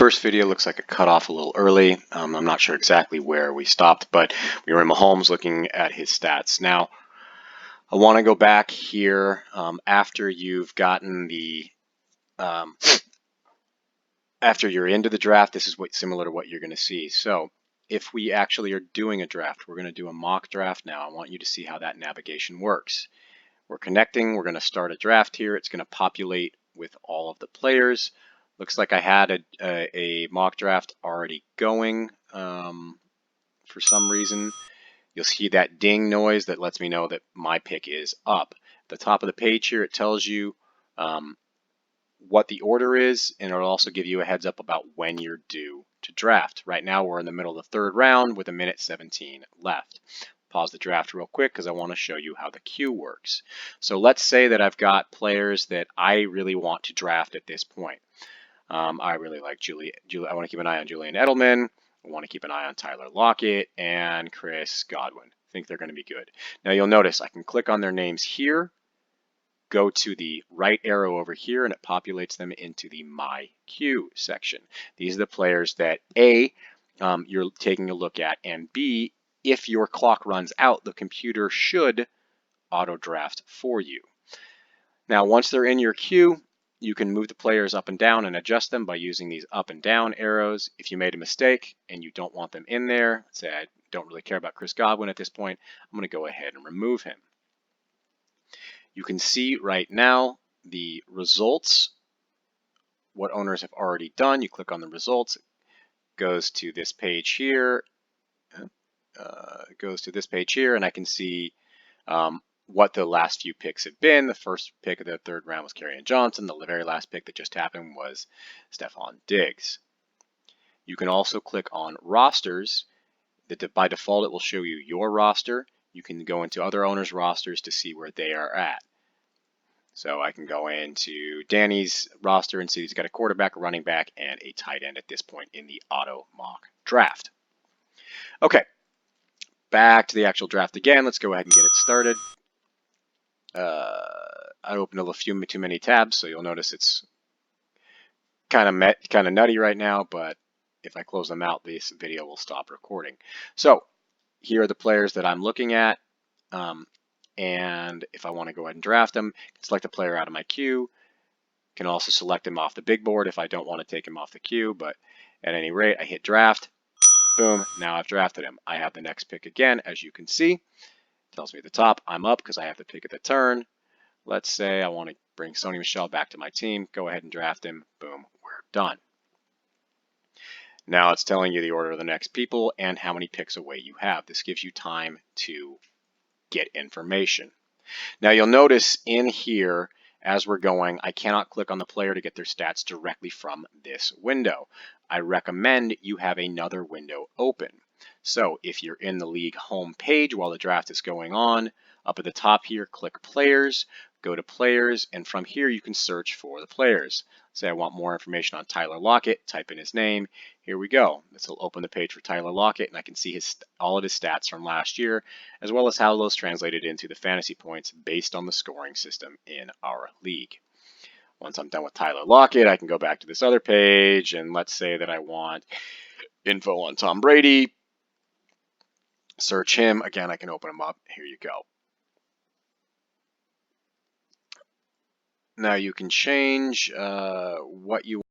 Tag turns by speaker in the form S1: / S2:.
S1: first video looks like it cut off a little early. I'm not sure exactly where we stopped, but we were in Mahomes looking at his stats. Now, I want to go back here after you've gotten the after you're into the draft. This is similar to what you're going to see. So if we actually are doing a draft, we're going to do a mock draft now. I want you to see how that navigation works. We're connecting. We're going to start a draft here. It's going to populate with all of the players. Looks like I had a mock draft already going for some reason. You'll see that ding noise that lets me know that my pick is up. At the top of the page here, it tells you what the order is, and it'll also give you a heads up about when you're due to draft. Right now, we're in the middle of the third round with 1:17 left. Pause the draft real quick because I want to show you how the queue works. So let's say that I've got players that I really want to draft at this point. I really like I want to keep an eye on Julian Edelman. I want to keep an eye on Tyler Lockett and Chris Godwin. I think they're going to be good. Now you'll notice I can click on their names here, go to the right arrow over here, and it populates them into the My Queue section. These are the players that A, you're taking a look at, and B, if your clock runs out, the computer should auto draft for you. Now once they're in your queue, you can move the players up and down and adjust them by using these up and down arrows. If you made a mistake and you don't want them in there, say I don't really care about Chris Godwin at this point, I'm going to go ahead and remove him. You can see right now the results, what owners have already done. You click on the results, it goes to this page here, and I can see what the last few picks have been. The first pick of the third round was Kerryon Johnson. The very last pick that just happened was Stefon Diggs. You can also click on rosters. By default, it will show you your roster. You can go into other owners' rosters to see where they are at. So I can go into Danny's roster and see he's got a quarterback, a running back, and a tight end at this point in the auto mock draft. Okay, back to the actual draft again. Let's go ahead and get it started. I opened a few too many tabs, so you'll notice it's kind of nutty right now, but if I close them out, this video will stop recording. So here are the players that I'm looking at, and if I want to go ahead and draft them, I can select a player out of my queue. Can also select him off the big board if I don't want to take him off the queue, but at any rate, I hit draft. Boom, now I've drafted him. I have the next pick again, as you can see. Tells me at the top I'm up because I have the pick of the turn. Let's say I want to bring Sony Michel back to my team. Go ahead and draft him. Boom, we're done. Now it's telling you the order of the next people and how many picks away you have. This gives you time to get information. Now you'll notice in here, as we're going, I cannot click on the player to get their stats directly from this window. I recommend you have another window open. So if you're in the league home page while the draft is going on, up at the top here, click players, go to players, and from here you can search for the players. Say I want more information on Tyler Lockett, type in his name. Here we go. This will open the page for Tyler Lockett, and I can see all of his stats from last year, as well as how those translated into the fantasy points based on the scoring system in our league. Once I'm done with Tyler Lockett, I can go back to this other page, and let's say that I want info on Tom Brady. Search him. Again, I can open him up. Here you go. Now you can change what you